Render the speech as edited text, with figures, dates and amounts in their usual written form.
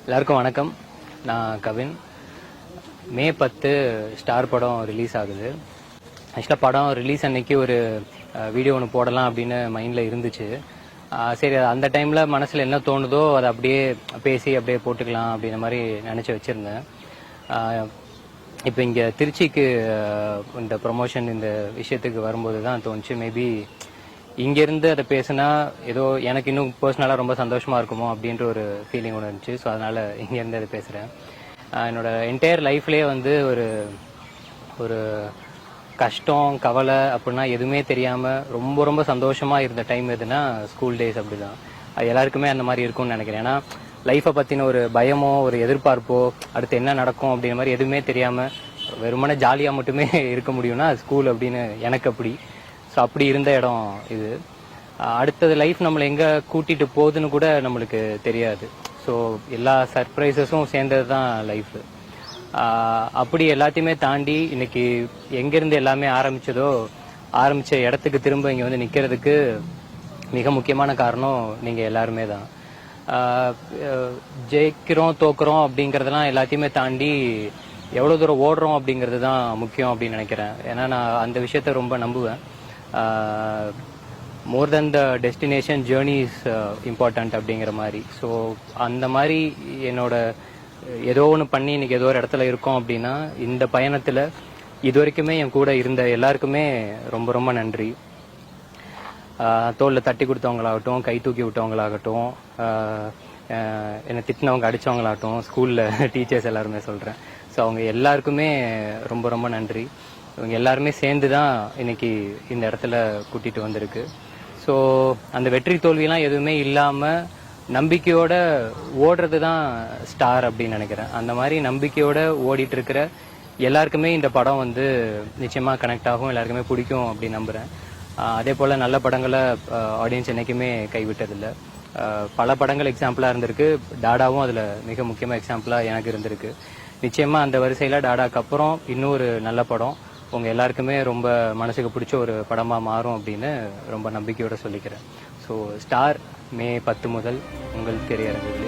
எல்லாருக்கும் வணக்கம். நான் கவின். மே 10 ஸ்டார் படம் ரிலீஸ் ஆகுது. ஆக்சுவலாக படம் ரிலீஸ் அன்னைக்கு ஒரு வீடியோ ஒன்று போடலாம் அப்படின்னு மைண்டில் இருந்துச்சு. சரி, அந்த டைமில் மனசில் என்ன தோணுதோ அதை அப்படியே பேசி அப்படியே போட்டுக்கலாம் அப்படின்ற மாதிரி நினச்சி வச்சுருந்தேன். இப்போ இங்கே திருச்சிக்கு இந்த ப்ரொமோஷன் இந்த விஷயத்துக்கு வரும்போது தான் தோணுச்சு, மேபி இங்கேருந்து அதை பேசுனா ஏதோ எனக்கு இன்னும் பர்சனலாக ரொம்ப சந்தோஷமாக இருக்குமோ அப்படின்ற ஒரு ஃபீலிங் ஒன்று இருந்துச்சு. ஸோ அதனால் இங்கேருந்து அதை பேசுகிறேன். என்னோட என்டையர் லைஃப்லேயே வந்து ஒரு ஒரு கஷ்டம் கவலை அப்படின்னா எதுவுமே தெரியாமல் ரொம்ப ரொம்ப சந்தோஷமாக இருந்த டைம் எதுனா ஸ்கூல் டேஸ். அப்படி தான் அது எல்லாருக்குமே அந்த மாதிரி இருக்கும்னு நினைக்கிறேன். ஏன்னா லைஃப்பை பற்றின ஒரு பயமோ ஒரு எதிர்பார்ப்போ அடுத்து என்ன நடக்கும் அப்படின்ற மாதிரி எதுவுமே தெரியாமல் வெறுமனே ஜாலியாக மட்டுமே இருக்க முடியும்னா ஸ்கூல் அப்படின்னு எனக்கு அப்படி. ஸோ அப்படி இருந்த இடம் இது. அடுத்தது லைஃப் நம்மளை எங்கே கூட்டிகிட்டு போகுதுன்னு கூட நம்மளுக்கு தெரியாது. ஸோ எல்லா சர்ப்ரைசஸும் சேர்ந்தது தான் லைஃபு. அப்படி எல்லாத்தையுமே தாண்டி இன்னைக்கு எங்கேருந்து எல்லாமே ஆரம்பித்த இடத்துக்கு திரும்ப இங்கே வந்து நிற்கிறதுக்கு மிக முக்கியமான காரணம் நீங்கள் எல்லாருமே தான். ஜெயிக்கிறோம் தோக்குறோம் அப்படிங்கிறதெல்லாம் எல்லாத்தையுமே தாண்டி எவ்வளோ தூரம் ஓடுறோம் அப்படிங்கிறது தான் முக்கியம் அப்படின்னு நினைக்கிறேன். ஏன்னா நான் அந்த விஷயத்த ரொம்ப நம்புவேன். More than the destination journey is important அப்படிங்கிற மாதிரி. ஸோ அந்த மாதிரி என்னோட ஏதோ ஒன்று பண்ணி இன்னைக்கு ஏதோ ஒரு இடத்துல இருக்கோம் அப்படின்னா இந்த பயணத்தில் இது வரைக்குமே என் கூட இருந்த எல்லாருக்குமே ரொம்ப ரொம்ப நன்றி. தோளில் தட்டி கொடுத்தவங்களாகட்டும், கை தூக்கி விட்டவங்களாகட்டும், என்னை திட்டினவங்க அடித்தவங்களாகட்டும், ஸ்கூலில் டீச்சர்ஸ் எல்லாருமே சொல்கிறேன். ஸோ அவங்க எல்லாருக்குமே ரொம்ப ரொம்ப நன்றி. இவங்க எல்லாருமே சேர்ந்து தான் இன்னைக்கு இந்த இடத்துல கூட்டிகிட்டு வந்திருக்கு. ஸோ அந்த வெற்றி தோல்வியெல்லாம் எதுவுமே இல்லாமல் நம்பிக்கையோட ஓடுறது தான் ஸ்டார் அப்படின்னு நினைக்கிறேன். அந்த மாதிரி நம்பிக்கையோட ஓடிட்டு இருக்கிற எல்லாருக்குமே இந்த படம் வந்து நிச்சயமாக கனெக்ட் ஆகும், எல்லாருக்குமே பிடிக்கும் அப்படின்னு நம்புகிறேன். அதே போல் நல்ல படங்களை ஆடியன்ஸ் என்றைக்குமே கைவிட்டதில்லை. பல படங்கள் எக்ஸாம்பிளாக இருந்திருக்கு. டாடாவும் அதில் மிக முக்கியமாக எக்ஸாம்பிளாக எனக்கு இருந்திருக்கு. நிச்சயமாக அந்த வரிசையில் டாடாக்கு அப்புறம் இன்னொரு நல்ல படம் உங்கள் எல்லாருக்குமே ரொம்ப மனசுக்கு பிடிச்ச ஒரு படமாக மாறும் அப்படின்னு ரொம்ப நம்பிக்கையோடு சொல்லிக்கிறேன். ஸோ ஸ்டார் மே 10 முதல் உங்கள் திரையரங்குகளில்.